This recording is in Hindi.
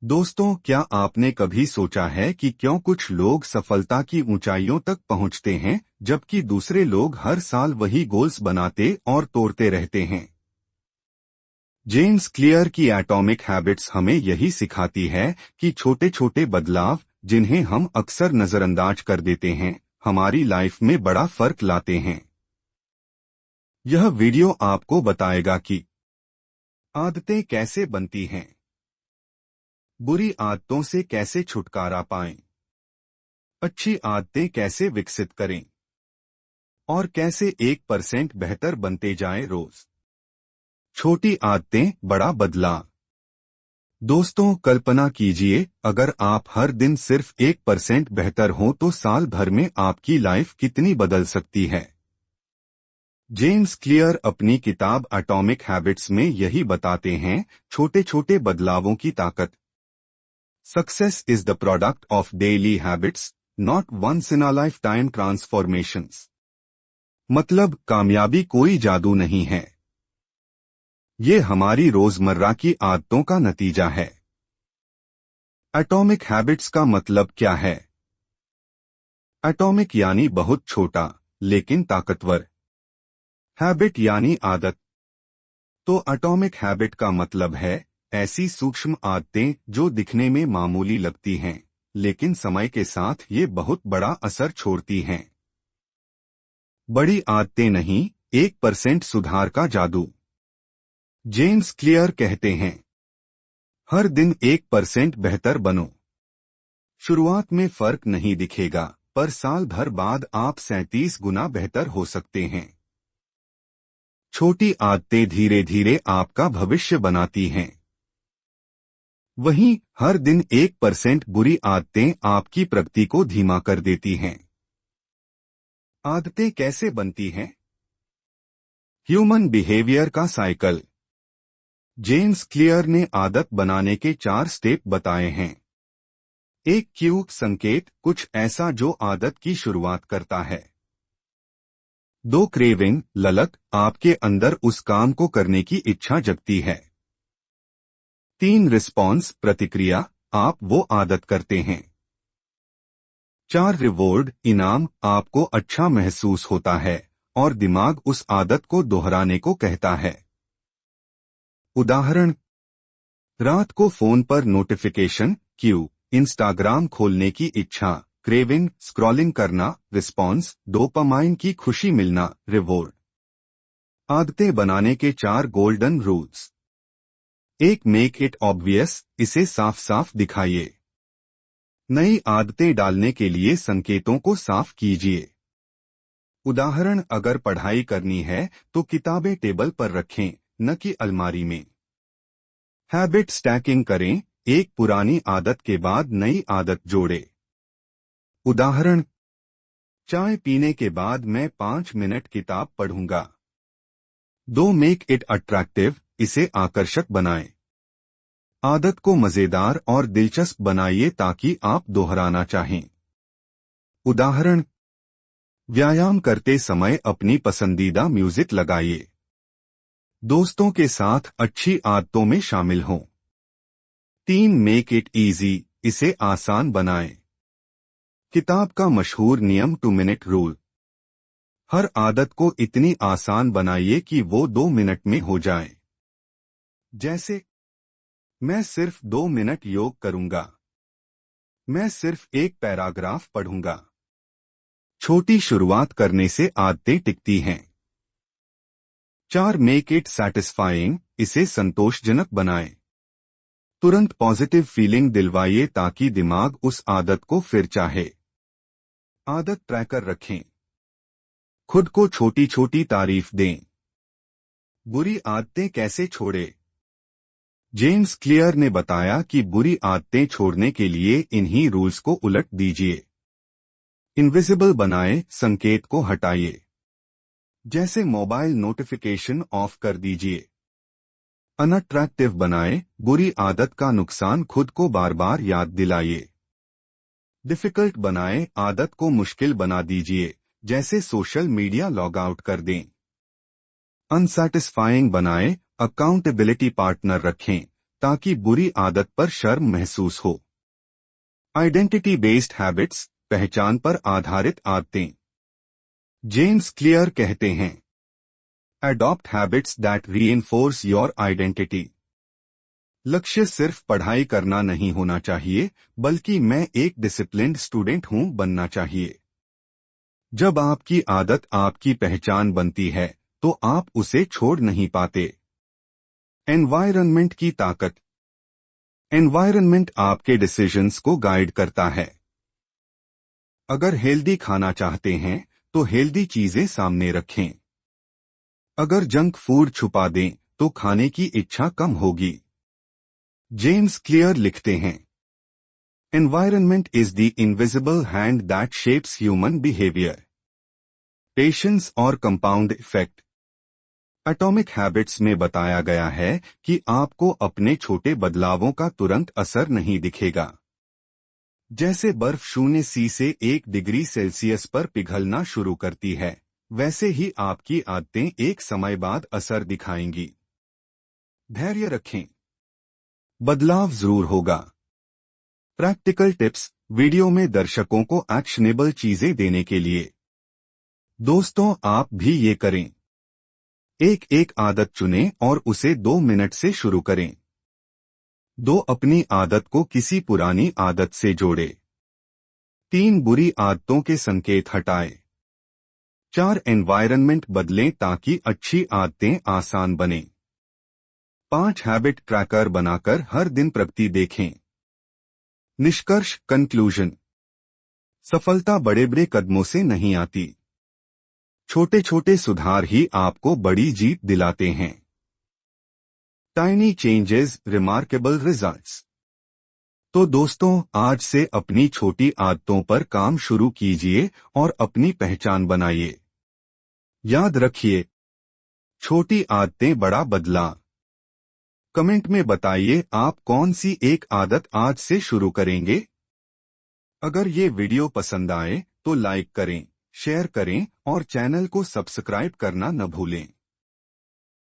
दोस्तों, क्या आपने कभी सोचा है कि क्यों कुछ लोग सफलता की ऊंचाइयों तक पहुंचते हैं जबकि दूसरे लोग हर साल वही गोल्स बनाते और तोड़ते रहते हैं। जेम्स क्लियर की एटॉमिक हैबिट्स हमें यही सिखाती है कि छोटे छोटे बदलाव, जिन्हें हम अक्सर नजरअंदाज कर देते हैं, हमारी लाइफ में बड़ा फर्क लाते हैं। यह वीडियो आपको बताएगा कि आदतें कैसे बनती हैं, बुरी आदतों से कैसे छुटकारा पाएं, अच्छी आदतें कैसे विकसित करें और कैसे 1% बेहतर बनते जाएं रोज। छोटी आदतें, बड़ा बदलाव। दोस्तों, कल्पना कीजिए, अगर आप हर दिन सिर्फ 1% बेहतर हो तो साल भर में आपकी लाइफ कितनी बदल सकती है। जेम्स क्लियर अपनी किताब एटॉमिक हैबिट्स में यही बताते हैं, छोटे छोटे बदलावों की ताकत। Success is the product of daily habits, not once in a lifetime transformations. मतलब, कामयाबी कोई जादू नहीं है, ये हमारी रोजमर्रा की आदतों का नतीजा है। एटॉमिक हैबिट्स का मतलब क्या है? एटॉमिक यानी बहुत छोटा लेकिन ताकतवर। हैबिट यानी आदत। तो एटॉमिक हैबिट का मतलब है ऐसी सूक्ष्म आदतें जो दिखने में मामूली लगती हैं, लेकिन समय के साथ ये बहुत बड़ा असर छोड़ती हैं। बड़ी आदतें नहीं, 1% सुधार का जादू। जेम्स क्लियर कहते हैं, हर दिन 1% बेहतर बनो। शुरुआत में फर्क नहीं दिखेगा, पर साल भर बाद आप 37 गुना बेहतर हो सकते हैं। छोटी आदतें धीरे धीरे आपका भविष्य बनाती हैं। वहीं हर दिन 1% बुरी आदतें आपकी प्रगति को धीमा कर देती हैं। आदतें कैसे बनती हैं? ह्यूमन बिहेवियर का साइकिल। जेम्स क्लियर ने आदत बनाने के 4 स्टेप बताए हैं। एक क्यू संकेत, कुछ ऐसा जो आदत की शुरुआत करता है। 2 क्रेविंग ललक, आपके अंदर उस काम को करने की इच्छा जगती है। 3 रिस्पॉन्स प्रतिक्रिया, आप वो आदत करते हैं। 4 रिवॉर्ड इनाम, आपको अच्छा महसूस होता है और दिमाग उस आदत को दोहराने को कहता है। उदाहरण, रात को फोन पर नोटिफिकेशन क्यू, इंस्टाग्राम खोलने की इच्छा, क्रेविंग स्क्रॉलिंग करना, रिस्पॉन्स डोपामाइन की खुशी मिलना, रिवॉर्ड। आदतें बनाने के 4 गोल्डन रूल्स। एक, मेक इट ऑब्वियस, इसे साफ साफ दिखाइए। नई आदतें डालने के लिए संकेतों को साफ कीजिए। उदाहरण, अगर पढ़ाई करनी है तो किताबें टेबल पर रखें, न कि अलमारी में। हैबिट स्टैकिंग करें, एक पुरानी आदत के बाद नई आदत जोड़े। उदाहरण, चाय पीने के बाद मैं 5 मिनट किताब पढ़ूंगा। 2, मेक इट अट्रैक्टिव, इसे आकर्षक बनाएं। आदत को मजेदार और दिलचस्प बनाइए ताकि आप दोहराना चाहें। उदाहरण, व्यायाम करते समय अपनी पसंदीदा म्यूजिक लगाइए। दोस्तों के साथ अच्छी आदतों में शामिल हों। 3, मेक इट इजी, इसे आसान बनाएं। किताब का मशहूर नियम 2 मिनट रूल। हर आदत को इतनी आसान बनाइए कि वो 2 मिनट में हो जाए। जैसे, मैं सिर्फ 2 मिनट योग करूंगा। मैं सिर्फ एक पैराग्राफ पढ़ूंगा। छोटी शुरुआत करने से आदतें टिकती हैं। 4, मेक इट सैटिस्फाइंग, इसे संतोषजनक बनाएं। तुरंत पॉजिटिव फीलिंग दिलवाइए ताकि दिमाग उस आदत को फिर चाहे। आदत ट्रैकर रखें। खुद को छोटी छोटी तारीफ दें। बुरी आदतें कैसे छोड़ें? जेम्स क्लियर ने बताया कि बुरी आदतें छोड़ने के लिए इन्हीं रूल्स को उलट दीजिए। इनविजिबल बनाएं, संकेत को हटाइए। जैसे मोबाइल नोटिफिकेशन ऑफ कर दीजिए। अनअट्रैक्टिव बनाएं, बुरी आदत का नुकसान खुद को बार बार याद दिलाइए। डिफिकल्ट बनाएं, आदत को मुश्किल बना दीजिए, जैसे सोशल मीडिया लॉग आउट कर दें। अनसैटिस्फाइंग बनाएं, अकाउंटेबिलिटी पार्टनर रखें, ताकि बुरी आदत पर शर्म महसूस हो। आइडेंटिटी बेस्ड हैबिट्स, पहचान पर आधारित आदतें। जेम्स क्लियर कहते हैं, adopt habits that reinforce your identity. लक्ष्य सिर्फ पढ़ाई करना नहीं होना चाहिए, बल्कि मैं एक डिसिप्लिन्ड स्टूडेंट हूं बनना चाहिए। जब आपकी आदत आपकी पहचान बनती है, तो आप उसे छोड़ नहीं पाते। एनवायरनमेंट की ताकत। एनवायरनमेंट आपके डिसीजंस को गाइड करता है। अगर हेल्दी खाना चाहते हैं, तो हेल्दी चीजें सामने रखें। अगर जंक फूड छुपा दें, तो खाने की इच्छा कम होगी। जेम्स क्लियर लिखते हैं, environment is the invisible hand that shapes human behaviour. Patience और कंपाउंड इफेक्ट। एटॉमिक हैबिट्स में बताया गया है कि आपको अपने छोटे बदलावों का तुरंत असर नहीं दिखेगा। जैसे बर्फ 0 से 1 डिग्री सेल्सियस पर पिघलना शुरू करती है, वैसे ही आपकी आदतें एक समय बाद असर दिखाएंगी। धैर्य रखें, बदलाव जरूर होगा। प्रैक्टिकल टिप्स, वीडियो में दर्शकों को एक्शनेबल चीजें देने के लिए। दोस्तों, आप भी ये करें। एक आदत चुनें और उसे 2 मिनट से शुरू करें। 2 अपनी आदत को किसी पुरानी आदत से जोड़े। 3 बुरी आदतों के संकेत हटाएं। 4 एनवायरनमेंट बदलें ताकि अच्छी आदतें आसान बनें। 5 हैबिट ट्रैकर बनाकर हर दिन प्रगति देखें। निष्कर्ष, कंक्लूजन। सफलता बड़े बड़े कदमों से नहीं आती। छोटे छोटे सुधार ही आपको बड़ी जीत दिलाते हैं। Tiny changes, remarkable results. तो दोस्तों, आज से अपनी छोटी आदतों पर काम शुरू कीजिए और अपनी पहचान बनाइए। याद रखिए, छोटी आदतें बड़ा बदलाव। कमेंट में बताइए आप कौन सी एक आदत आज से शुरू करेंगे। अगर ये वीडियो पसंद आए तो लाइक करें, शेयर करें और चैनल को सब्सक्राइब करना न भूलें।